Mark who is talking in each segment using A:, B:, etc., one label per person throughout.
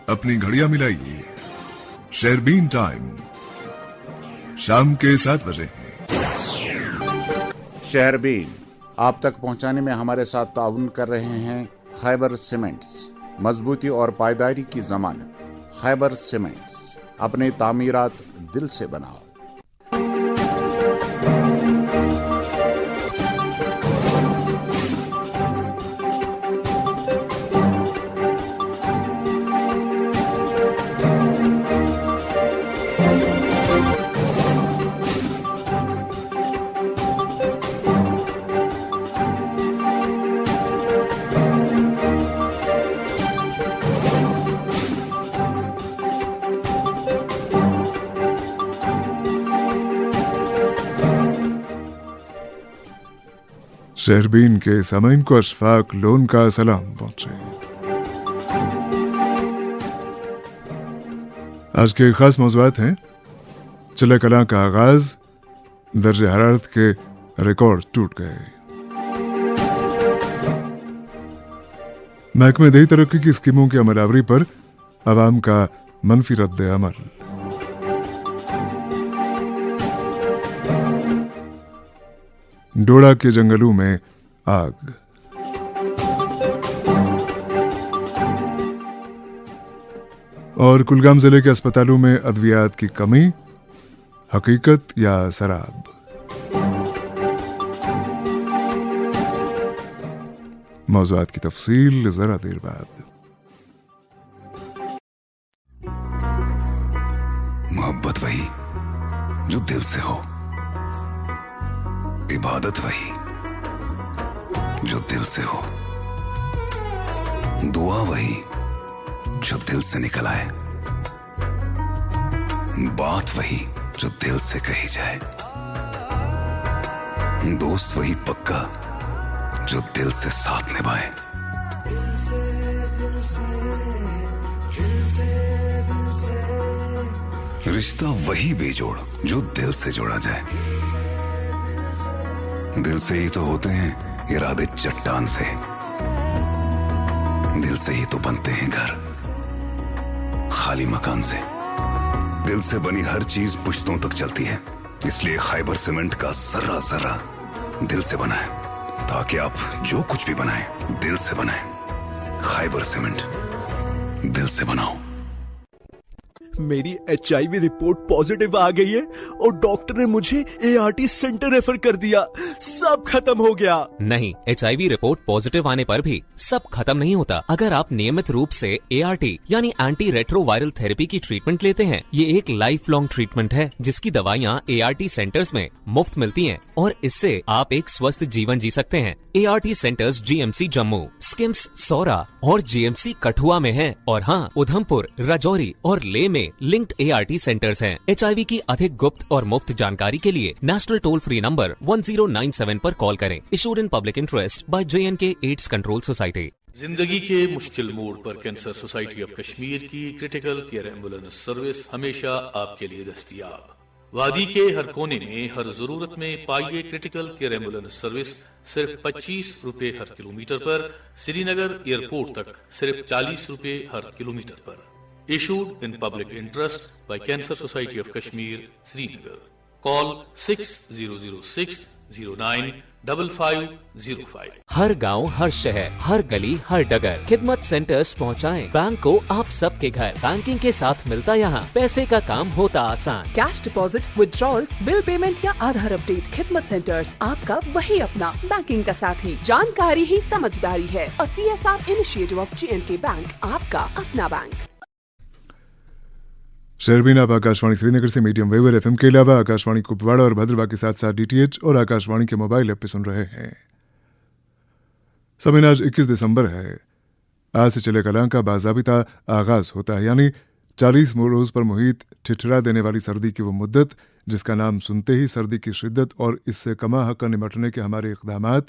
A: अपनी घड़ियां मिलाइए, शेरबीन टाइम शाम के 7 बजे है।
B: शेरबीन आप तक पहुंचाने में हमारे साथ ताउन कर रहे हैं खैबर सीमेंट्स, मजबूती और पायदारी की जमानत। खैबर सीमेंट्स, अपने तामीरात दिल से बनाओ।
A: शेरबीन के सामीन को अशफाक लोन का सलाम पहुंचे। आज के खास मौज़ूआत हैं चले कलां का आगाज, दर्जे हरारत के रिकॉर्ड टूट गए, महकमे दही तरक्की की स्कीमों की अमलावरी पर अवाम का मनफी रद्द अमल, डोडा के जंगलों में आग, और कुलगाम जिले के अस्पतालों में अद्वियात की कमी, हकीकत या शराब। मौज़ूआत की तफसील जरा देर बाद।
C: मोहब्बत वही जो दिल से हो, इबादत वही जो दिल से हो, दुआ वही जो दिल से निकल आए, बात वही जो दिल से कही जाए, दोस्त वही पक्का जो दिल से साथ निभाए। रिश्ता वही बेजोड़ जो दिल से जोड़ा जाए। दिल से ही तो होते हैं इरादे चट्टान से, दिल से ही तो बनते हैं घर खाली मकान से। दिल से बनी हर चीज पुश्तों तक चलती है, इसलिए खैबर सीमेंट का जर्रा जर्रा दिल से बना है, ताकि आप जो कुछ भी बनाएं दिल से बनाएं। खैबर सीमेंट, दिल से बनाओ।
D: मेरी HIV रिपोर्ट पॉजिटिव आ गई है और डॉक्टर ने मुझे ART सेंटर रेफर कर दिया। सब खत्म हो गया।
E: नहीं, HIV रिपोर्ट पॉजिटिव आने पर भी सब खत्म नहीं होता। अगर आप नियमित रूप से ART यानी एंटी रेट्रोवायरल थेरेपी की ट्रीटमेंट लेते हैं, ये एक लाइफ लॉन्ग ट्रीटमेंट है जिसकी दवाइयाँ ART सेंटर्स में मुफ्त मिलती हैं और इससे आप एक स्वस्थ जीवन जी सकते हैं। ART centres GMC Jammu, SKIMS Soura और GMC कठुआ में है, और हाँ, उधमपुर, राजौरी और ले में लिंक्ड ART सेंटर्स हैं। HIV की अधिक गुप्त और मुफ्त जानकारी के लिए नेशनल टोल फ्री नंबर 1097 पर कॉल करें। Issued in public interest by JNK AIDS control society.
F: जिंदगी के मुश्किल मोड़ पर कैंसर सोसाइटी ऑफ कश्मीर की क्रिटिकल केयर एम्बुलेंस सर्विस हमेशा आपके लिए दस्तयाब। वादी के हर कोने में हर जरूरत में पाइए क्रिटिकल केयर एम्बुलेंस सर्विस सिर्फ 25 रुपए हर किलोमीटर पर। श्रीनगर एयरपोर्ट तक सिर्फ 40 रुपए हर किलोमीटर पर। Issued in public interest by Cancer Society of Kashmir, Srinagar. Call 6006095505।
E: हर गांव, हर शहर, हर गली, हर डगर खिदमत सेंटर्स पहुंचाएं बैंक को आप सबके घर। बैंकिंग के साथ मिलता यहाँ पैसे का काम होता आसान।
G: Cash deposit, withdrawals, bill payment या आधार अपडेट। खिदमत सेंटर्स आपका वही अपना बैंकिंग का साथी। जानकारी ही समझदारी है। और CSR initiative of JNK bank, आपका अपना बैंक।
A: शेरबीन आप आकाशवाणी श्रीनगर से मीडियम वेव FM के अलावा आकाशवाणी कुपवाड़ा और भद्रवा के साथ साथ DTH और आकाशवाणी के मोबाइल ऐप पे सुन रहे हैं। समय आज 21 दिसंबर है। आज से चले कलां का बाज़ाबिता आगाज होता है, यानी 40 रोज पर मुहित ठिठुरा देने वाली सर्दी की वो मुद्दत जिसका नाम सुनते ही सर्दी की शिद्दत और इससे कमा हक निमटने के हमारे इक़दामात,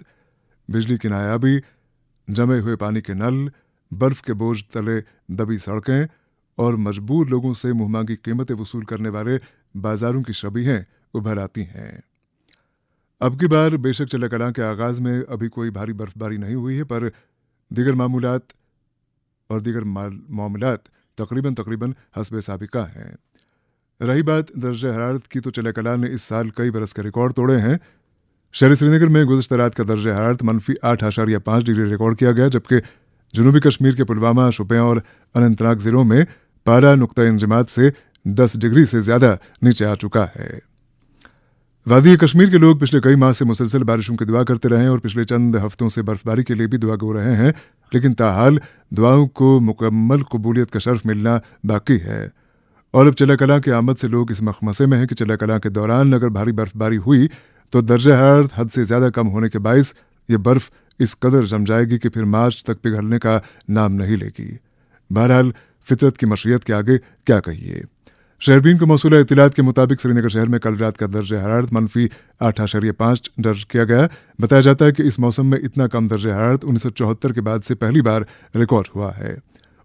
A: बिजली की नायाबी, जमे हुए पानी के नल, बर्फ के बोझ तले दबी सड़कें और मजबूर लोगों से मुंहमांगी कीमतें वसूल करने वाले बाजारों की शबीहें उभर आती हैं। अब की बार बेशक चले कलां के आगाज में अभी कोई भारी बर्फबारी नहीं हुई है, पर दीगर मामूलात तकरीबन हस्बे साबिका हैं। रही बात दर्जा हरारत की, तो चिल्ला कलां ने इस साल कई बरस के रिकॉर्ड तोड़े हैं। शहरी श्रीनगर में गुज़श्ता रात का दर्जा हरारत -8.5 डिग्री रिकॉर्ड किया गया, जबकि जनूबी कश्मीर के पुलवामा, शोपियां और अनंतनाग जिलों में पारा नुक्ता इंजमात से 10 डिग्री से ज्यादा नीचे आ चुका है। वादी कश्मीर के लोग पिछले कई माह से मुसलसल बारिशों की दुआ करते रहे हैं और पिछले चंद हफ्तों से बर्फबारी के लिए भी दुआ गो रहे हैं, लेकिन ताहाल दुआओं को मुकम्मल कबूलियत का शर्फ मिलना बाकी है। और अब चिल्ला कलां की आमद से लोग इस मखमसे में हैं कि चिल्ला कलां के दौरान अगर भारी बर्फबारी हुई तो दर्जा हरारत हद से ज्यादा कम होने के बायस ये बर्फ इस कदर जम जाएगी कि फिर मार्च तक पिघलने का नाम नहीं लेगी। बहरहाल फितरत की मशरियत के आगे क्या कहिए। शहरबीन को मौसूला इत्तलात के मुताबिक श्रीनगर शहर में कल रात का दर्जा हरारत -8.5 दर्ज किया गया। बताया जाता है कि इस मौसम में इतना कम दर्जा हरारत 1974 के बाद से पहली बार रिकॉर्ड हुआ है।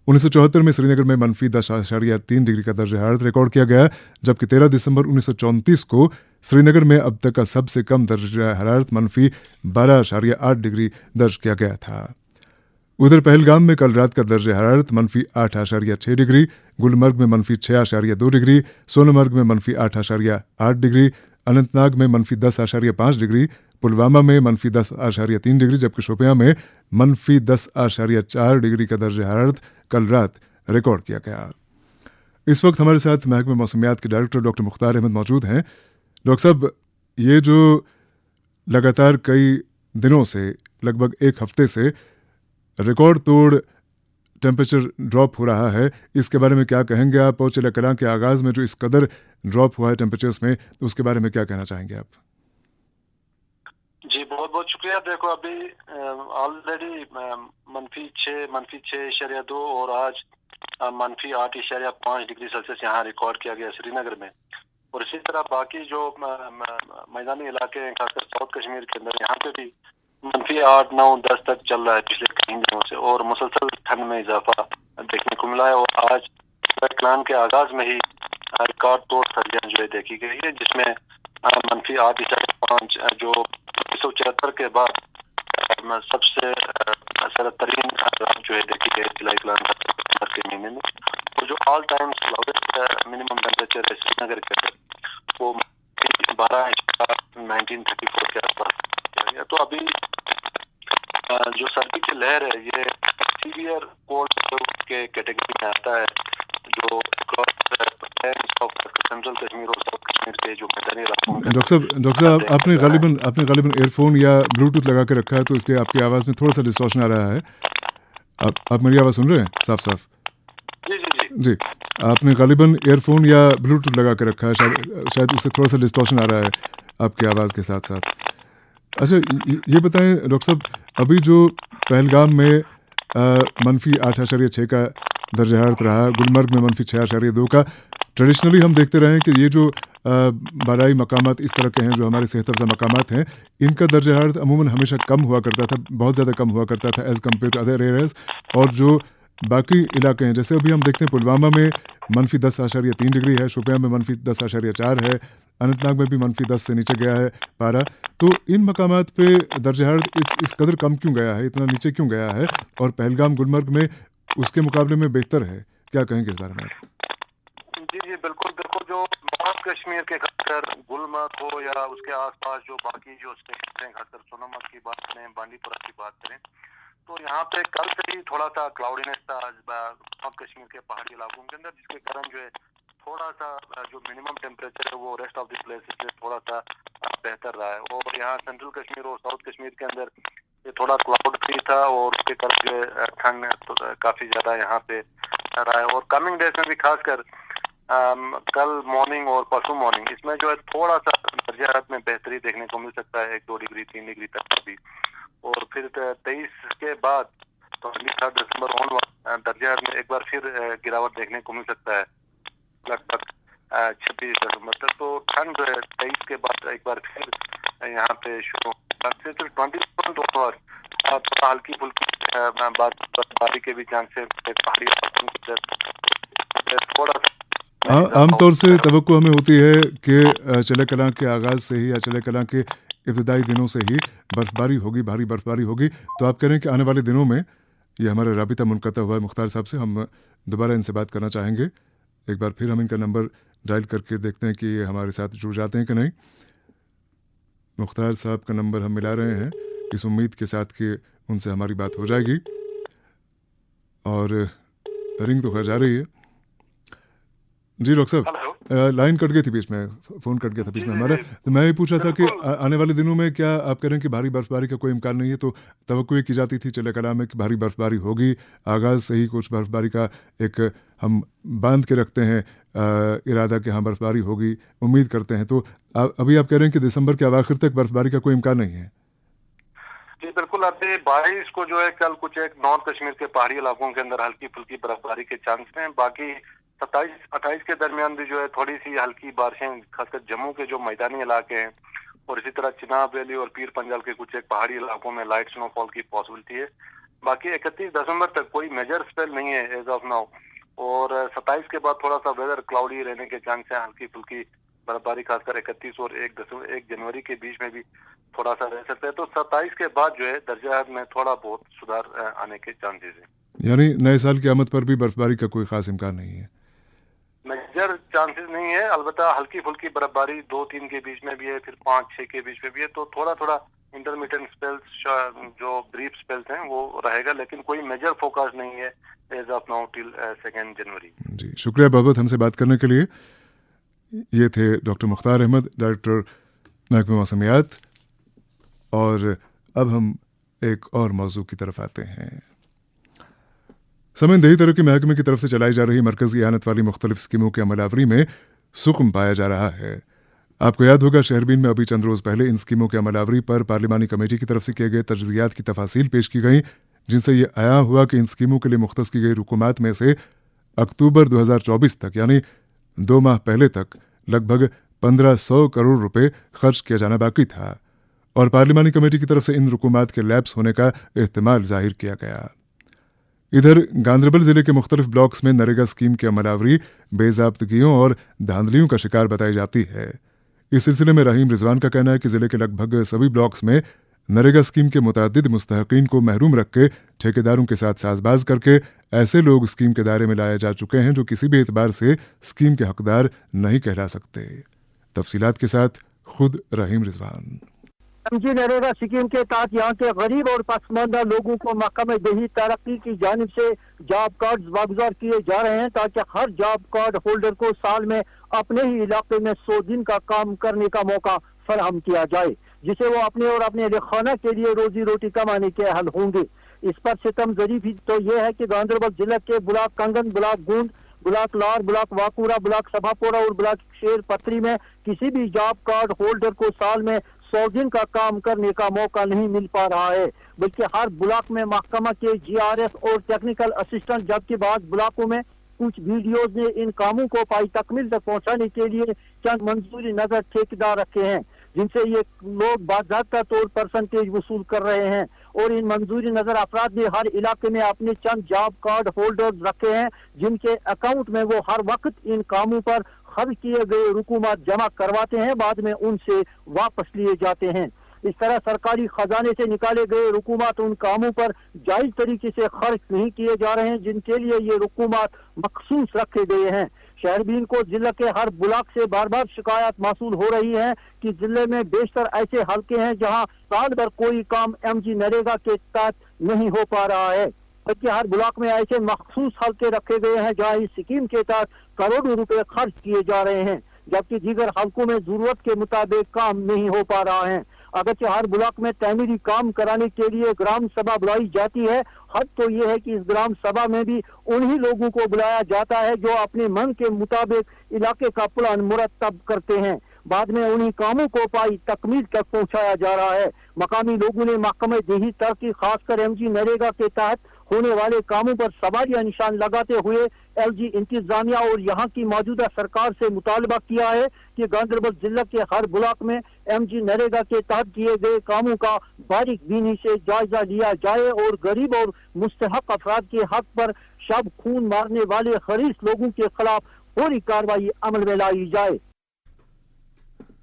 A: 1974 में श्रीनगर में -10.3 डिग्री का दर्जा हरारत रिकॉर्ड किया गया, जबकि 13 दिसंबर 1934 को श्रीनगर में अब तक का सबसे कम दर्जा हरारत -12.8 डिग्री दर्ज किया गया था। उधर पहलगाम में कल रात का दर्जा हरारत -8.6 डिग्री, गुलमर्ग में -6.2 डिग्री, सोनमर्ग में -8.8 डिग्री, अनंतनाग में -10.5 डिग्री, पुलवामा में -10.3 डिग्री, जबकि शोपियां में -10.4 डिग्री का दर्जा हरारत कल रात रिकॉर्ड किया गया। इस वक्त हमारे साथ महकमे मौसमियात के डायरेक्टर डॉक्टर मुख्तार अहमद मौजूद हैं। डॉक्टर साहब, ये जो लगातार कई दिनों से, लगभग एक हफ्ते से रिकॉर्ड तोड़ टेम्परेचर ड्रॉप हो रहा है, इसके बारे में क्या कहेंगे आप? और चिल्ला कलां के आगाज में जो इस कदर ड्रॉप हुआ है टेम्परेचर्स में, तो उसके बारे में क्या कहना चाहेंगे आप?
H: जी बहुत बहुत शुक्रिया। देखो अभी ऑलरेडी -6.2 और आज -8.5 डिग्री सेल्सियस यहाँ रिकॉर्ड किया गया श्रीनगर में। और इसी तरह बाकी जो मैदानी इलाके हैं, खासकर साउथ कश्मीर के अंदर, यहाँ पे भी -8, 9, 10 तक चल रहा है पिछले कई दिनों से, और मुसलसल ठंड में इजाफा देखने को मिला है। और आज प्लान के आगाज में ही रिकॉर्ड तोड़ सर्दियाँ जो है देखी गई है, जिसमें -8.5 जो 1974 के बाद सबसे सरतरीन रात जो है देखी गई जुलाई दिसंबर के महीने में। और जो all time slowest minimum temperature है श्रीनगर के अंदर, वो 1934 के आसपास। तो अभी जो सर्दी की लहर है, ये सीवियर कोल्ड के कैटेगरी में आता है, जो सेंट्रल कश्मीर और साउथ कश्मीर के जो मैदानी इलाकों में।
A: डॉक्टर साहब, आपने गालिबन एयरफोन या ब्लूटूथ लगा के रखा है, तो इसलिए आपकी आवाज़ में थोड़ा सा डिस्टॉर्शन आ रहा है। आप मेरी आवाज़ सुन रहे हैं साफ साफ? जी, आपने गालिबन एयरफोन या ब्लूटूथ लगा के रखा है, शायद उससे थोड़ा सा डिस्टॉर्शन आ रहा है आपकी आवाज़ के साथ साथ। अच्छा, ये बताएं डॉक्टर साहब, अभी जो पहलगाम में -8.6 का दर्जा हरारत रहा, गुलमर्ग में -6.2 का, ट्रेडिशनली हम देखते रहे हैं कि ये जो बालाई मकामात इस तरह के हैं, जो हमारे सेहत अफ़ज़ा मकामात हैं, इनका दर्जा हरारत अमूमन हमेशा कम हुआ करता था, बहुत ज़्यादा कम हुआ करता था as compare to other areas. और जो बाकी इलाके हैं, जैसे अभी हम देखते हैं पुलवामा में -10.3 डिग्री है, शोपियां में -10.4 है, अनंतनाग में भी -10 से नीचे गया है पारा। तो इन मकामात पे दर्जा हरारत इस कदर कम क्यों गया है, इतना नीचे क्यों गया है, और पहलगाम गुलमर्ग में उसके मुकाबले में बेहतर है? क्या कहेंगे इस बारे में आप?
H: जी बिल्कुल। देखो, जो नॉर्थ कश्मीर के खासकर गुलमर्ग हो या उसके आसपास जो बाकी जो स्टेट हैं, खासकर सोनमर्ग की बात करें, बांडीपुरा की बात करें, तो यहाँ पे कल से ही थोड़ा सा क्लाउडीनेस था नॉर्थ कश्मीर के पहाड़ी इलाकों के अंदर, जिसके कारण जो है थोड़ा सा जो मिनिमम टेम्परेचर है वो रेस्ट ऑफ द प्लेसेस से थोड़ा सा बेहतर रहा है। और यहाँ सेंट्रल कश्मीर और साउथ कश्मीर के अंदर ये थोड़ा क्लाउड फ्री था, और उसके कारण जो है ठंड काफी ज्यादा यहाँ पे रहा है। और कमिंग डेज में भी खासकर कल मॉर्निंग और परसों मॉर्निंग, इसमें जो है थोड़ा सा दर्जा हरारत में बेहतरी देखने को मिल सकता है, 1-2 डिग्री 3 डिग्री तक भी। और फिर 23 के बाद 3 दिसंबर ऑन दर्जा हरारत में एक बार फिर गिरावट देखने को मिल सकता है, लगभग 26 दिसंबर तक। तो ठंड जो है 23 के बाद एक बार फिर यहाँ पे शुरू, 20 थोड़ा हल्की फुल्की बर्फबारी के भी चांसेस पहाड़ी इलाकों के थोड़ा।
A: आमतौर से तवक्को हमें होती है कि चिल्ला कलां के आगाज़ से ही या चिल्ला कलां के इब्तिदाई दिनों से ही बर्फबारी होगी, भारी बर्फबारी होगी। तो आप कह रहे हैं कि आने वाले दिनों में ये हमारा राबिता मुनक़ता हुआ है मुख्तार साहब से। हम दोबारा इनसे बात करना चाहेंगे। एक बार फिर हम इनका नंबर डायल करके देखते हैं कि ये हमारे साथ जुड़ जाते हैं कि नहीं। मुख्तार साहब का नंबर हम मिला रहे हैं इस उम्मीद के साथ कि उनसे हमारी बात हो जाएगी, और रिंग तो खैर जा रही है। जी डॉक्टर साहब, लाइन कट गई थी बीच में, फ़ोन कट गया था बीच में हमारा। तो मैं ये पूछ रहा था कि आने वाले दिनों में क्या आप कह रहे हैं कि भारी बर्फबारी का कोई इम्कान नहीं है, तो तवक्को की जाती थी चले कलाम में कि भारी बर्फबारी होगी, आगाज़ से ही कुछ बर्फबारी का एक हम बांध के रखते हैं इरादा कि हाँ बर्फबारी होगी, उम्मीद करते हैं। तो अभी आप कह रहे हैं कि दिसंबर के अवाखिर तक बर्फबारी का कोई इम्कान नहीं है?
H: जी बिल्कुल, अभी 22 को जो है कल कुछ एक नॉर्थ कश्मीर के पहाड़ी इलाकों के अंदर हल्की फुल्की बर्फबारी के चांस हैं। बाकी 27-28 के दरमियान भी जो है थोड़ी सी हल्की बारिशें खासकर जम्मू के जो मैदानी इलाके हैं और इसी तरह चिनाब वैली और पीर पंजाल के कुछ एक पहाड़ी इलाकों में लाइट स्नोफॉल की पॉसिबिलिटी है। बाकी 31 दिसंबर तक कोई मेजर स्पेल नहीं है एज ऑफ नाउ, और 27 के बाद थोड़ा सा वेदर क्लाउडी रहने के चांस है। हल्की फुल्की बर्फबारी खासकर 31 और 1 जनवरी के बीच में भी थोड़ा सा रह सकता है। तो 27 के बाद जो है दर्जा में थोड़ा बहुत सुधार आने के चांसेस है।
A: यानी नए साल की आमद पर भी बर्फबारी का कोई खास इम्कान नहीं है?
H: मेजर चांसेस नहीं है, अलबत्ता हल्की फुल्की बर्फबारी 2-3 के बीच में भी है, फिर 5-6 के बीच में भी है। तो थोड़ा थोड़ा इंटरमीडिएट स्पेल्स जो ब्रीफ स्पेल्स हैं वो रहेगा, लेकिन कोई मेजर फोकास नहीं है एज ऑफ नाउ टिल 2 जनवरी।
A: जी शुक्रिया बहुत हमसे बात करने के लिए। ये थे डॉक्टर मुख्तार अहमद, डायरेक्टर महकमा मौसमियात। और अब हम एक और मौजू की तरफ आते हैं। समय दही तरक्की महकमे की तरफ से चलाई जा रही मरकजी आनत वाली मुख्तलिफ स्कीमों के अमलावरी में सुकम पाया जा रहा है। आपको याद होगा शहरबीन में अभी चंद रोज पहले इन स्कीमों के अमलावरी पर पार्लिमानी कमेटी की तरफ से किए गए तजज़ियात की तफासील पेश की गई, जिनसे ये आया हुआ कि इन स्कीमों के लिए मुख्तस की गई रुकुमात में से अक्टूबर 2024 तक यानी 2 माह पहले तक लगभग 1500 करोड़ रुपए खर्च किया जाना बाकी था, और पार्लिमानी कमेटी की तरफ से इन रुकुमात के लैप्स होने का एहतमाल जाहिर किया गया। इधर गांदरबल जिले के मुख्तलिफ ब्लॉक्स में नरेगा स्कीम की अमलावरी बेज़ाब्तगियों और धांधलियों का शिकार बताई जाती है। इस सिलसिले में रहीम रिजवान का कहना है कि जिले के लगभग सभी ब्लॉक्स में नरेगा स्कीम के मुतादिद मुस्तहकीन को महरूम रख के ठेकेदारों के साथ साजबाज करके ऐसे लोग स्कीम के दायरे में लाए जा चुके हैं जो किसी भी एतबार से स्कीम के हकदार नहीं कहला सकते। तफसीलात के साथ खुद रहीम रिजवान।
I: एमजी नरेगा स्कीम के तहत यहाँ के गरीब और पसमानदा लोगों को महकमा दही तरक्की की जानिब से जॉब कार्ड वागुजार किए जा रहे हैं, ताकि हर जॉब कार्ड होल्डर को साल में अपने ही इलाके में 100 दिन का काम करने का मौका फराहम किया जाए, जिसे वो अपने और अपने खाना के लिए रोजी रोटी कमाने के अहल होंगे। इस पर सितम ज़रीफ तो ये है कि गांदरबल जिला के ब्लॉक कंगन, ब्लॉक गूंद, ब्लॉक लार, ब्लॉक वाकुरा, ब्लॉक सभापुरा और ब्लॉक शेर पत्री में किसी भी जॉब कार्ड होल्डर को साल में 100 दिन का काम करने का मौका नहीं मिल पा रहा है, बल्कि हर ब्लॉक में महकमा के GRS और टेक्निकल असिस्टेंट, जबकि बाद ब्लॉकों में कुछ वीडियोज ने इन कामों को पाई तकमील तक पहुंचाने के लिए चंद मंजूरी नजर ठेकेदार रखे हैं, जिनसे ये लोग बाज़ाब्ता तौर परसेंटेज वसूल कर रहे हैं। और इन मंजूरी नजर अफराद ने हर इलाके में अपने चंद जॉब कार्ड होल्डर्स रखे हैं, जिनके अकाउंट में वो हर वक्त इन कामों पर खर्च किए गए रुकुमात जमा करवाते हैं, बाद में उनसे वापस लिए जाते हैं। इस तरह सरकारी खजाने से निकाले गए रुकुमात उन कामों पर जायज तरीके से खर्च नहीं किए जा रहे हैं, जिनके लिए ये रुकुमात मखसूस रखे गए हैं। शहरबीन को जिले के हर ब्लॉक से बार बार शिकायत मौसूल हो रही है कि जिले में बेशतर ऐसे हलके हैं जहां साल भर कोई काम एमजी नरेगा के तहत नहीं हो पा रहा है, बल्कि हर ब्लॉक में ऐसे मखसूस हलके रखे गए हैं जहां इस स्कीम के तहत करोड़ों रुपए खर्च किए जा रहे हैं, जबकि दीगर हलकों में जरूरत के मुताबिक काम नहीं हो पा रहा है। अगरचे हर ब्लॉक में तमीरी काम कराने के लिए ग्राम सभा बुलाई जाती है, हद तो ये है कि इस ग्राम सभा में भी उन्हीं लोगों को बुलाया जाता है जो अपने मन के मुताबिक इलाके का प्लान मुरतब करते हैं, बाद में उन्हीं कामों को पाई तकमील तक पहुंचाया जा रहा है। मकामी लोगों ने महकमा दही तरक्की खासकर एमजी नरेगा के तहत होने वाले कामों पर सवालिया निशान लगाते हुए LG इंतजामिया और यहाँ की मौजूदा सरकार से मुतालबा किया है कि गांदरबल जिला के हर ब्लॉक में एमजी नरेगा के तहत किए गए कामों का बारीक बीनी से जायजा लिया जाए और गरीब और मुस्तहक अफराद के हक पर शब खून मारने वाले खरीस लोगों के खिलाफ फौरी कार्रवाई अमल में लाई जाए।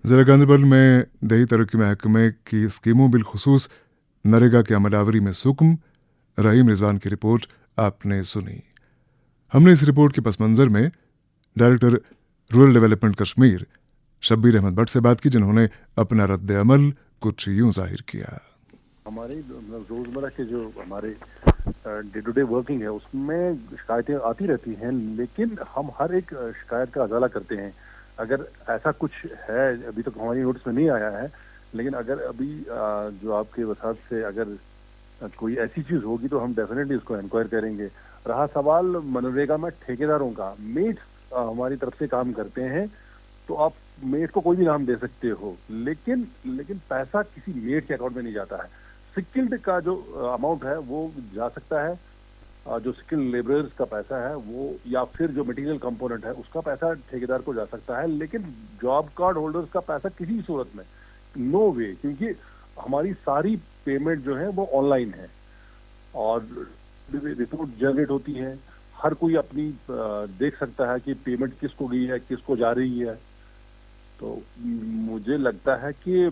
A: ज़िला गांदरबल में दही तरक्की महकमे की स्कीमों बिलखुसूस नरेगा के अमलावरी में सुकम, रहीम रिजवान की रिपोर्ट आपने सुनी। हमने इस रिपोर्ट के पस मंजर में director rural development Kashmir Shabbir Ahmad Bhatt से बात की, जिन्होंने अपना रद्द अमल कुछ यूं जाहिर किया।
J: हमारी रोजमर्रा के जो हमारे डे टू डे वर्किंग है उसमें शिकायतें आती रहती हैं, लेकिन हम हर एक शिकायत का अजाला करते हैं। अगर ऐसा कुछ है, अभी तक हमारी नोटिस में नहीं आया है, लेकिन अगर अभी जो आपके वसात से अगर कोई ऐसी चीज होगी तो हम डेफिनेटली उसको इंक्वायर करेंगे। रहा सवाल मनरेगा में ठेकेदारों का, मेट्स हमारी तरफ से काम करते हैं, तो आप मेट को कोई भी नाम दे सकते हो, लेकिन पैसा किसी मेट के अकाउंट में नहीं जाता है। स्किल्ड का जो अमाउंट है वो जा सकता है, जो स्किल्ड लेबरर्स का पैसा है वो, या फिर जो मटेरियल कंपोनेंट है उसका पैसा ठेकेदार को जा सकता है, लेकिन जॉब कार्ड होल्डर्स का पैसा किसी भी सूरत में नो वे, क्योंकि हमारी सारी पेमेंट जो है वो ऑनलाइन है और रिपोर्ट जनरेट होती है। हर कोई अपनी देख सकता है कि पेमेंट किसको गई है, किसको जा रही है। तो मुझे लगता है कि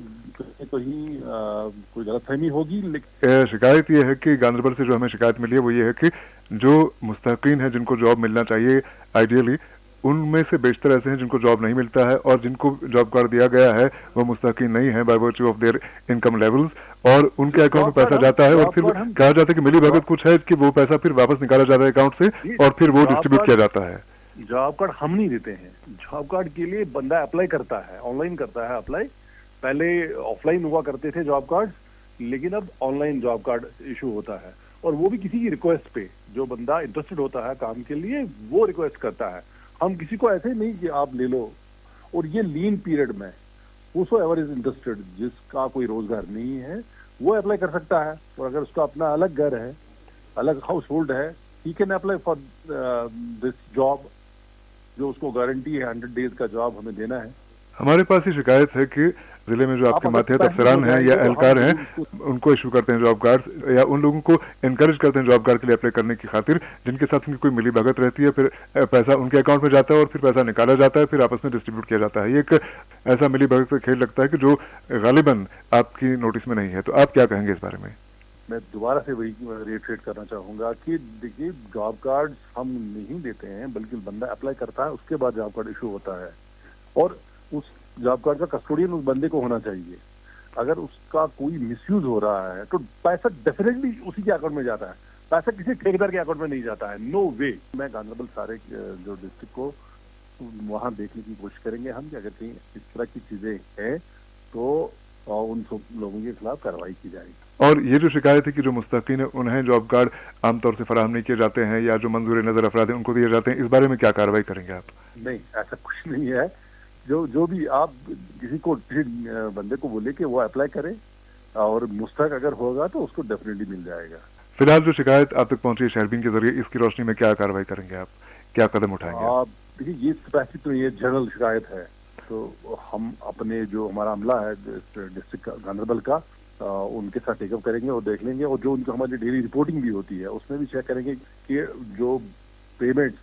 J: कहीं कोई गलतफहमी होगी। लेकिन
A: शिकायत ये है कि गांधरबल से जो हमें शिकायत मिली है वो ये है कि जो मुस्तहिकीन है, जिनको जॉब मिलना चाहिए आइडियली, उनमें से बेशतर ऐसे हैं जिनको जॉब नहीं मिलता है, और जिनको जॉब कार्ड दिया गया है वो मुस्तहिकीन नहीं है by virtue of their income levels, और उनके अकाउंट में पैसा जाता है और फिर कहा जाता है कि मिली भगत कुछ है कि वो पैसा फिर वापस निकाला जाता है अकाउंट से और फिर वो डिस्ट्रीब्यूट किया जाता है।
J: जॉब कार्ड हम नहीं देते हैं। जॉब कार्ड के लिए बंदा अप्लाई करता है, ऑनलाइन करता है अप्लाई। पहले ऑफलाइन हुआ करते थे जॉब कार्ड, लेकिन अब ऑनलाइन जॉब कार्ड इशू होता है, और वो भी किसी की रिक्वेस्ट पे। जो बंदा इंटरेस्टेड होता है काम के लिए वो रिक्वेस्ट करता है। हम किसी को ऐसे नहीं कि आप ले लो। और ये लीन पीरियड में हूसोएवर इज इंटरेस्टेड, जिसका कोई रोजगार नहीं है वो अप्लाई कर सकता है, और अगर उसका अपना अलग घर है, अलग हाउस होल्ड है, he can apply for this job, जो उसको गारंटी है 100 डेज का जॉब हमें देना है।
A: हमारे पास ही शिकायत है कि जिले में जो आपके मातहत अफसरान हैं या एहलकार हैं, उनको इशू करते हैं जॉब कार्ड, या उन लोगों को इनकरेज करते हैं जॉब कार्ड के लिए अप्लाई करने की खातिर, जिनके साथ उनकी कोई मिली भगत रहती है, फिर पैसा उनके अकाउंट में जाता है और फिर पैसा निकाला जाता है, फिर आपस में डिस्ट्रीब्यूट किया जाता है। ये एक ऐसा मिली भगत का खेल लगता है कि जो गालिबन आपकी नोटिस में नहीं है। तो आप क्या कहेंगे इस बारे में?
J: मैं दोबारा से वही रिट्रेट करना चाहूंगा कि देखिए, जॉब कार्ड हम नहीं देते हैं, बल्कि बंदा अप्लाई करता है, उसके बाद जॉब कार्ड इशू होता है, और उस जॉब कार्ड का कस्टोडियन उस बंदे को होना चाहिए। अगर उसका कोई मिसयूज हो रहा है तो पैसा डेफिनेटली उसी के अकाउंट में जाता है, पैसा किसी ठेकेदार के अकाउंट में नहीं जाता है, नो वे। मैं गांधरबल सारे जो डिस्ट्रिक्ट को वहां देखने की कोशिश करेंगे हम कि अगर कहीं इस तरह की चीजें हैं तो उन सब लोगों के खिलाफ कार्रवाई की जाएगी।
A: और ये जो शिकायत है कि जो मुस्तहिकीन है उन्हें जॉब कार्ड आमतौर से फराहम नहीं किए जाते हैं, या जो मंजूर नजर अफराद हैं उनको दिए जाते हैं, इस बारे में क्या कार्रवाई करेंगे आप?
J: नहीं, ऐसा कुछ नहीं है। जो भी आप किसी को बंदे को बोले कि वो अप्लाई करे, और मुस्तहक अगर होगा तो उसको डेफिनेटली मिल जाएगा।
A: फिलहाल जो शिकायत आप तक पहुंची है शहरबीन के जरिए, इसकी रोशनी में क्या कार्रवाई करेंगे आप, क्या कदम उठाएंगे?
J: देखिए, ये स्पेसिफिक तो ये जनरल शिकायत है, तो हम अपने जो हमारा अमला है डिस्ट्रिक्ट गांधरबल का, उनके साथ टेकअप करेंगे और देख लेंगे, और जो उनको हमारी डेली रिपोर्टिंग भी होती है उसमें भी चेक करेंगे कि जो पेमेंट्स,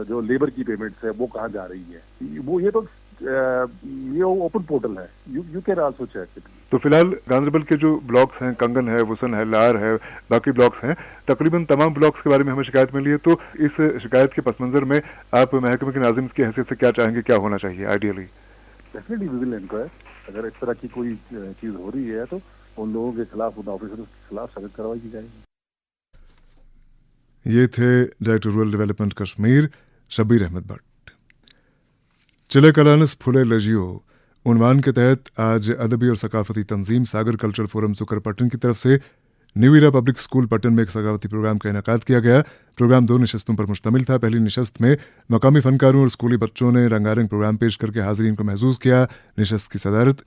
J: जो लेबर की पेमेंट्स है वो कहाँ जा रही है। वो ये ओपन पोर्टल है, you can also check it.
A: तो फिलहाल गांधरबल के जो ब्लॉक्स हैं, कंगन है, वुसन है, लार है, बाकी ब्लॉक्स हैं, तकरीबन तमाम ब्लॉक्स के बारे में हमें शिकायत मिली है। तो इस शिकायत के पस मंजर में आप महकमे के नाजिम की हैसियत से क्या चाहेंगे, क्या होना चाहिए ideally?
J: Definitely we will inquire. अगर इस तरह की कोई चीज हो रही है तो उन लोगों के खिलाफ, उन ऑफिसर्स के खिलाफ सख्त कार्रवाई की जाएगी।
A: ये थे director rural development Kashmir Shabbir Ahmad Bhat. चिले कलानस फुले लजियो उन्वान के तहत आज अदबी और सकाफती तंजीम सागर कल्चरल फोरम सुकर पट्टन की तरफ से new era public school Pattan में एक सकाफती प्रोग्राम का इनेकाद किया गया। प्रोग्राम 2 नशस्तों पर मुश्तमिल था। पहली नशस्त में मकामी फनकारों और स्कूली बच्चों ने रंगारंग प्रोग्राम पेश करके हाजरीन को महसूस किया। नशस्त की सदारत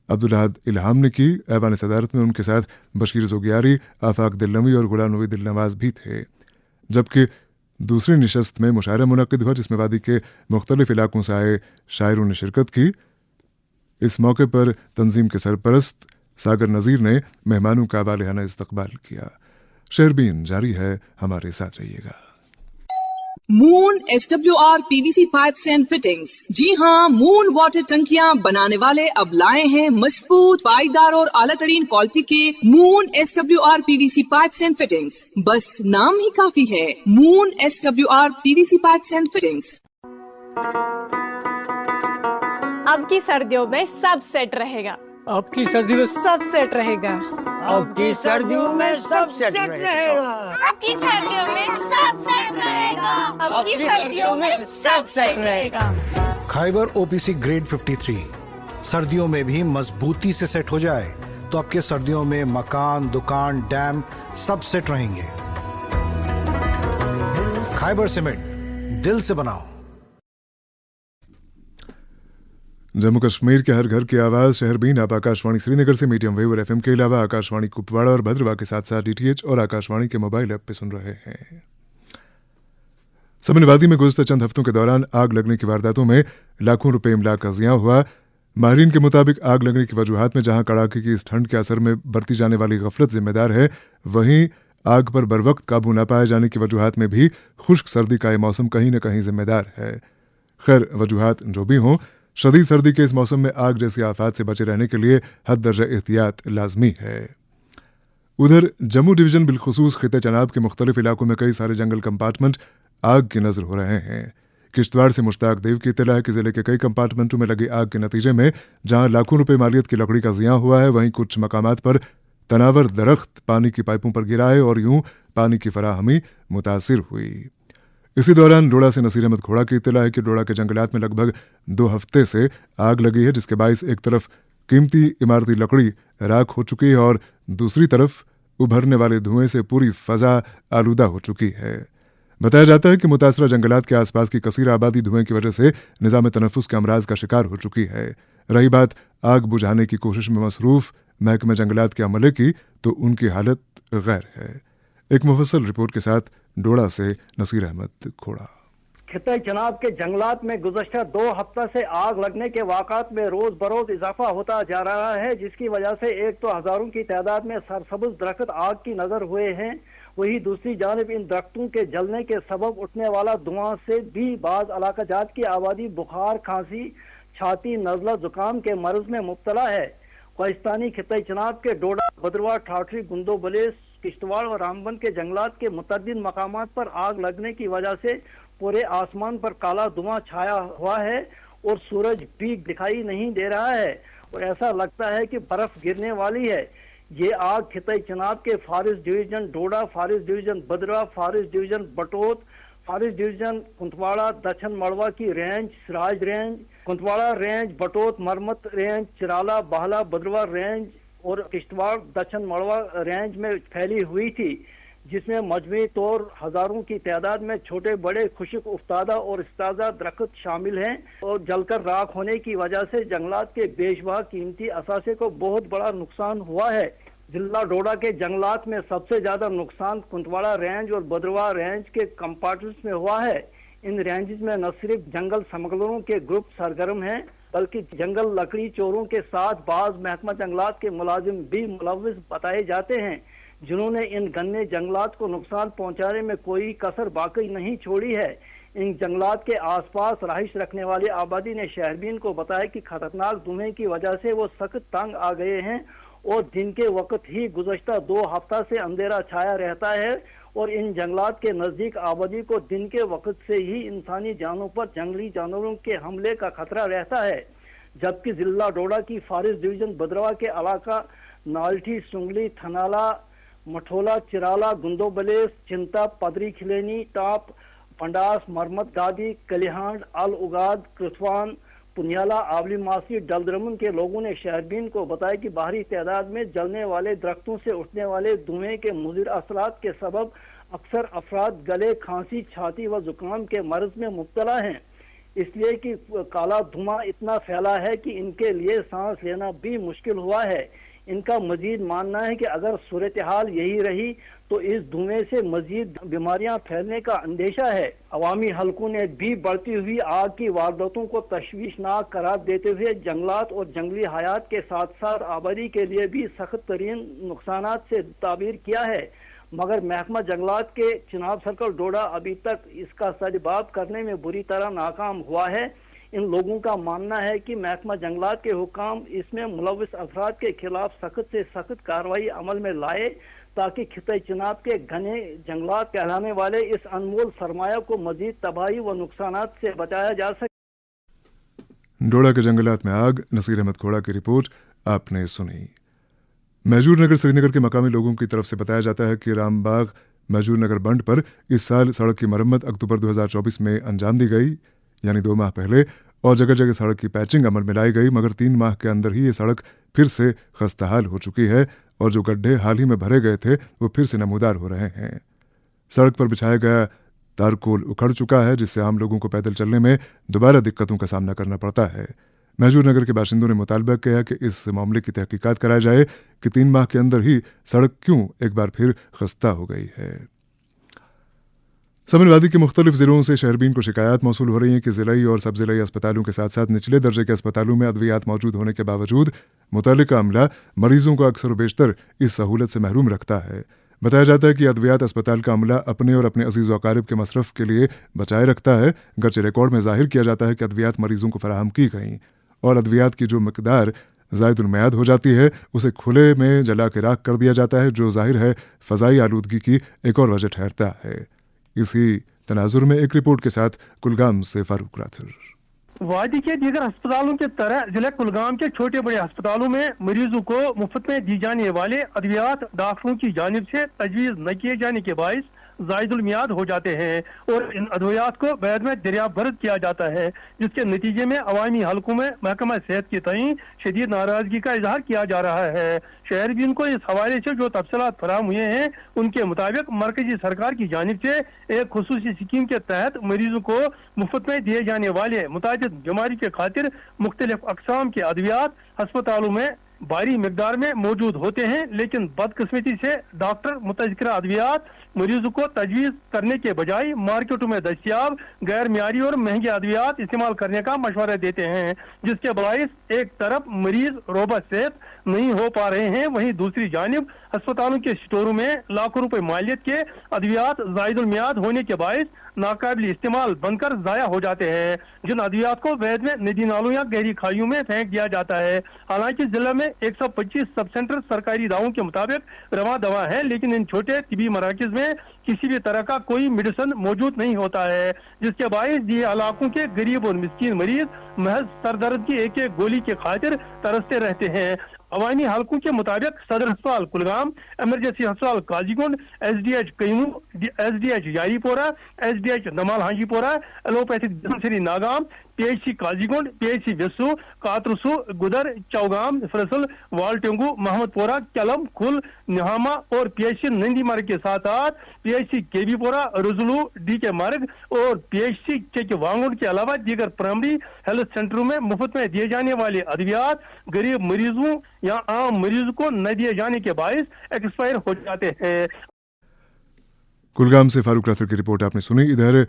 A: अब्दुल इल्हाम ने की। ऐवान सदारत में उनके साथ बशीर जोगियारी, आफाक दिलनवी और गुलाम नबी दिलनवाज भी थे। जबकि दूसरी नशस्त में मुशायरा मुनक्किद हुआ, जिसमें वादी के मुख्तलिफ इलाकों से आए शायरों ने शिरकत की। इस मौके पर तंजीम के सरपरस्त सागर नज़ीर ने मेहमानों का वालिहाना इस्तकबाल किया। शहरबीन जारी है, हमारे साथ रहिएगा।
K: Moon SWR PVC pipes and fittings. जी हाँ, मून वाटर टंकियाँ बनाने वाले अब लाए हैं मजबूत, पाईदार और आला तरीन क्वालिटी के moon SWR PVC pipes and fittings. बस नाम ही काफी है, moon SWR PVC pipes and fittings.
L: अब की सर्दियों में सब सेट रहेगा।
M: अब की सर्दियों में
L: सब सेट रहेगा।
M: अब की सर्दियों में सब सेट रहेगा।
L: अब की सर्दियों में सब सेट रहेगा। अब की सर्दियों में सब सेट रहेगा।
N: खाइबर OPC ग्रेड 53 सर्दियों में भी मजबूती से सेट हो जाए तो आपके सर्दियों में मकान, दुकान, डैम सब सेट रहेंगे। खाइबर सीमेंट, दिल से बनाओ।
A: जम्मू कश्मीर के हर घर की आवाज शहरबीन आप आकाशवाणी श्रीनगर से मीडियम वेव और FM के अलावा आकाशवाणी कुपवाड़ा और भद्रवाह के साथ साथ DTH और आकाशवाणी के मोबाइल ऐप पे सुन रहे हैं। समनवादी में गुज़श्ता चंद हफ्तों के दौरान आग लगने की वारदातों में लाखों रुपए इमलाक का ज़िया हुआ। माहिरीन के मुताबिक आग लगने की वजूहात में जहां कड़ाके की इस ठंड के असर में बरती जाने वाली गफलत जिम्मेदार है, वहीं आग पर बरवक्त काबू न पाए जाने की वजूहात में भी खुश्क सर्दी का यह मौसम कहीं न कहीं जिम्मेदार है। खैर, वजूहात जो भी हों, शदीद सर्दी के इस मौसम में आग जैसी आफात से बचे रहने के लिए हद दर्जा एहतियात लाजमी है। उधर जम्मू डिवीजन बिलखुसूस खिते चनाब के मुख्तलिफ इलाकों में कई सारे जंगल कंपार्टमेंट आग की नजर हो रहे हैं। किश्तवाड़ से मुश्ताक देव की इत्तला है कि जिले के कई कंपार्टमेंटों में लगी आग के नतीजे में जहां लाखों रुपए मालियत की लकड़ी का ज़िया हुआ है, वहीं कुछ मकामात पर तनावर दरख्त पानी की पाइपों पर गिरा है और यूं पानी की फराहमी मुतासिर हुई। इसी दौरान डोडा से नसीर अहमद खोड़ा की इत्तला है कि डोडा के जंगलात में लगभग 2 हफ्ते से आग लगी है, जिसके बायस एक तरफ कीमती इमारती लकड़ी राख हो चुकी है और दूसरी तरफ उभरने वाले धुएं से पूरी फजा आलूदा हो चुकी है। बताया जाता है कि मुतासरा जंगलात के आसपास की कसीर आबादी धुएं की वजह से निज़ाम तनफ़ुस के अमराज का शिकार हो चुकी है। रही बात आग बुझाने की कोशिश में मसरूफ़ महकमा जंगलात के अमले की, तो उनकी हालत गैर है। एक मुफस्सल रिपोर्ट के साथ डोडा से नसीर अहमद खोड़ा।
I: खिते चनाब के जंगलात में गुज़श्ता 2 हफ्ता से आग लगने के वाक़ात में रोज बरोज इजाफा होता जा रहा है, जिसकी वजह से एक तो हजारों की तादाद में सरसब्ज़ दरख्त आग की नजर हुए हैं, वही दूसरी जानिब इन दरख्तों के जलने के सबब उठने वाला धुआं से भी बाज़ इलाकाजात की आबादी बुखार, खांसी, छाती, नज़ला, जुकाम के मर्ज में मुब्तला है। पाकिस्तानी खिते चनाब के डोडा, भद्रवाह, ठाठरी, गुंदो बलेस, किश्तवाड़ और रामबन के जंगलात के मुतअद्दिद मकामात पर आग लगने की वजह से पूरे आसमान पर काला धुआं छाया हुआ है और सूरज भी दिखाई नहीं दे रहा है और ऐसा लगता है कि बर्फ गिरने वाली है। ये आग खिते चनाब के forest division Doda, forest division Bhaderwah, forest division Batote, forest division Kuntwara, दक्षिण मड़वा की range, Siraj range, Kuntwara range, Batote, Marmat range, Chiralla, Bahla, Bhaderwah range और किश्तवाड़ दक्षिण मड़वा रेंज में फैली हुई थी, जिसमें मजमूई तौर हजारों की तादाद में छोटे बड़े खुश्क उफ्तादा और इस्ताजा दरख्त शामिल हैं और जलकर राख होने की वजह से जंगलात के बेशबहा कीमती असासे को बहुत बड़ा नुकसान हुआ है। जिला डोडा के जंगलात में सबसे ज्यादा नुकसान कुंतवाड़ा रेंज और भद्रवाह रेंज के कंपार्टमेंट्स में हुआ है। इन रेंजेस में न सिर्फ जंगल स्मगलरों के ग्रुप सरगर्म हैं, बल्कि जंगल लकड़ी चोरों के साथ बाज महकमा जंगलात के मुलाजिम भी मुलविस बताए जाते हैं, जिन्होंने इन गन्ने जंगलात को नुकसान पहुंचाने में कोई कसर बाकी नहीं छोड़ी है। इन जंगलात के आसपास रहाइश रखने वाली आबादी ने शहरबीन को बताया कि खतरनाक धुएं की वजह से वो सख्त तंग आ गए हैं और दिन के वक्त ही गुज़श्ता 2 हफ्ता से अंधेरा छाया रहता है और इन जंगलात के नजदीक आबादी को दिन के वक्त से ही इंसानी जानों पर जंगली जानवरों के हमले का खतरा रहता है। जबकि जिला डोडा की फारिस डिवीजन भद्रवाह के इलाका नाल्ठी, सुंगली, थनाला, मठोला, चिराला, गुंदो बलेस, चिंता, पदरी खिलेनी, टाप, पंडास, मरमत गादी, कलिहांड, अल उगाद, कृतवान, पुनियाला, आवली मासी, डलद्रमन के लोगों ने शहरबीन को बताया कि बाहरी तादाद में जलने वाले दरख्तों से उठने वाले धुएं के मुज़िर असरात के सबब अक्सर अफराद गले, खांसी, छाती व जुकाम के मर्ज में मुब्तला हैं, इसलिए कि काला धुआं इतना फैला है कि इनके लिए सांस लेना भी मुश्किल हुआ है। इनका मजीद मानना है कि अगर सूरत हाल यही रही तो इस धुएं से मजीद बीमारियां फैलने का अंदेशा है। अवामी हलकों ने भी बढ़ती हुई आग की वारदातों को तशवीशनाक करार देते हुए जंगलात और जंगली हयात के साथ साथ आबादी के लिए भी सख्त तरीन नुकसानात से ताबीर किया है। मगर महकमा जंगलात के चिनाब सर्कल डोडा अभी तक इसका सद्भाव करने में बुरी तरह नाकाम हुआ है। इन लोगों का मानना है कि महकमा जंगलात के हुकाम इसमें मुलविस अफराद के खिलाफ सख्त से सख्त कार्रवाई अमल में लाए ताकि खिते चिनाब के घने जंगलात कहलाने वाले इस अनमोल सरमाया को मजीद तबाही व नुकसानात से बचाया जा सके।
A: डोडा के जंगलात में आग, नसीर अहमद खोड़ा की रिपोर्ट आपने सुनी। महजूर नगर श्रीनगर के मकामी लोगों की तरफ से बताया जाता है कि रामबाग महजूर नगर बंड पर इस साल सड़क की मरम्मत अक्टूबर 2024 में अंजाम दी गई, यानी 2 माह पहले, और जगह जगह सड़क की पैचिंग अमल में लाई गई। मगर 3 माह के अंदर ही ये सड़क फिर से खस्ताहाल हो चुकी है और जो गड्ढे हाल ही में भरे गए थे वो फिर से नमूदार हो रहे हैं। सड़क पर बिछाया गया तारकोल उखड़ चुका है, जिससे आम लोगों को पैदल चलने में दोबारा दिक्कतों का सामना करना पड़ता है। महजूर नगर के बाशिंदों ने मुतालबा किया कि इस मामले की तहकीकात कराई जाए कि 3 माह के अंदर ही सड़क क्यों एक बार फिर खस्ता हो गई है। समनवादी के मुख्तलिफ जिलों से शहरबीन को शिकायत मौसूल हो रही हैं कि जिलाई और सब जिलाई अस्पतालों के साथ साथ निचले दर्जे के अस्पतालों में अद्वियात मौजूद होने के बावजूद मुतल्लिका अमला मरीजों को अक्सर बेशतर इस सहूलत से महरूम रखता है। बताया जाता है कि अद्वियात अस्पताल का अमला अपने और अपने अजीज़ व अकारिब के मसरफ के लिए बचाए रखता है, गरचे रिकॉर्ड में जाहिर किया जाता है कि अद्वियात मरीजों को फराहम की गई और अद्वियात की जो मकदार ज़ायदुल मियाद हो जाती है उसे खुले में जला के राख कर दिया जाता है, जो जाहिर है फ़ज़ाई आलूदगी की एक और वजह ठहरता है। इसी तनाजुर में एक रिपोर्ट के साथ कुलगाम से फारूक राथिर।
O: वादी के दीगर अस्पतालों की तरह जिला कुलगाम के छोटे बड़े अस्पतालों में मरीजों को मुफ्त में दी जाने वाले अद्वियात डॉक्टरों की जानिब से तजवीज़ न किए जाने के बाइस जायदुल मियाद हो जाते हैं और इन अद्वियात को बाद में दरियाफ्त किया जाता है, जिसके नतीजे में अवामी हलकों में महकमा सेहत की तईन शदीद नाराजगी का इजहार किया जा रहा है। शहरबीन को इस हवाले से जो तफसीलात फराहम हुए हैं उनके मुताबिक मरकजी सरकार की जानिब से एक खुसूसी स्कीम के तहत मरीजों को मुफ्त में दिए जाने वाले मुतादिद बीमारी के खातिर मुख्तलिफ अकसाम के अद्वियात अस्पतालों में भारी मिकदार में मौजूद होते हैं, लेकिन बदकिस्मती से डॉक्टर मुतज़किरा अद्वियात मरीजों को तजवीज़ करने के बजाय मार्केटों में दस्तियाब गैर मियारी और महंगे अद्वियात इस्तेमाल करने का मशवरा देते हैं, जिसके बाइस एक तरफ मरीज रोबा सेहत नहीं हो पा रहे हैं, वहीं दूसरी जानिब अस्पतालों के स्टोरों में लाखों रुपए मालियत के अद्वियात जायदुल मियाद होने के बाइस नाकाबिल इस्तेमाल बनकर जाया हो जाते हैं, जिन अद्वियात को वैध में नदी नालों या गहरी खाइयों में फेंक दिया जाता है। हालांकि जिले में 125 सब सेंटर सरकारी दावों के मुताबिक रवा दवा है, लेकिन इन छोटे तिबी मराकज में किसी भी तरह का कोई मेडिसिन मौजूद नहीं होता है, जिसके बाइस ये इलाकों के गरीब और मिस्कीन मरीज महज सरदर्द की एक एक गोली की खातिर तरसते रहते हैं। अवामी हलकों के मुताबिक सदर अस्पताल कुलगाम, इमरजेंसी अस्पताल Qazigund, SDH Qaimoh, SDH Yaripora, SDH Namal Hajipora, allopathic dispensary Nagam, PHC Qazigund, PHC Vessu, Katersu, Gudder, Chowgam, Farsal, Waltengoo, Mohammadpora, Kalam, Khul, निहामा और PHC नंदी मार्ग के साथ साथ PHC केबीपोरा, रुजलू, DK मार्ग और PHC चेक वांगुंड के अलावा दीगर प्राइमरी हेल्थ सेंटरों में मुफ्त में दिए जाने वाले अद्वियात गरीब मरीजों या आम मरीज को न दिए जाने के बाइस एक्सपायर हो जाते हैं।
A: कुलगाम से फारूक राथिर की रिपोर्ट आपने सुनी। इधर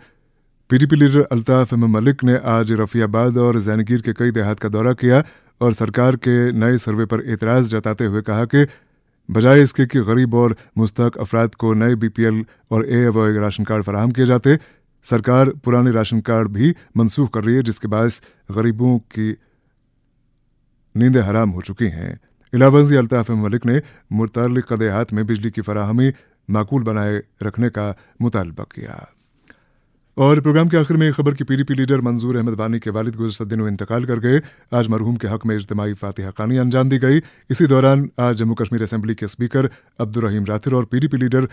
A: PDP लीडर अल्ताफ मलिक ने आज रफियाबाद और जैनगीर के कई देहात का दौरा किया और सरकार के नए सर्वे पर एतराज जताते हुए कहा कि बजाय इसके कि गरीब और मुस्तहक अफराद को नए BPL और A राशन कार्ड फराहम किए जाते, सरकार पुराने राशन कार्ड भी मनसूख कर रही है, जिसके बायस गरीबों की नींदें हराम हो चुकी हैं। इलावंजी अल्ताफ मलिक ने मुतल्लिक़ देहात में बिजली की फराहमी माकूल बनाए रखने का मुतालबा किया। और प्रोग्राम के आखिर में एक खबर की PDP लीडर मंजूर अहमद वानी के वालिद गुज़श्ता दिनों इंतकाल कर गए। आज मरहूम के हक में इज्तिमाई फातिहा ख़ानी अंजाम दी गई। इसी दौरान आज जम्मू कश्मीर असेंबली के स्पीकर अब्दुल रहीम राथिर और PDP लीडर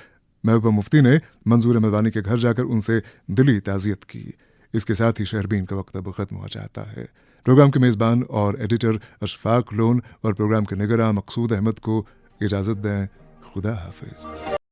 A: महबूबा मुफ्ती ने मंजूर अहमद वानी के घर जाकर उनसे दिली ताज़ियत की। इसके साथ ही शहरबीन का वक्त अब ख़त्म हो जाता है। प्रोग्राम के मेज़बान और एडिटर अशफाक लोन और प्रोग्राम के निगरां मकसूद अहमद को इजाज़त दें। खुदा हाफिज़।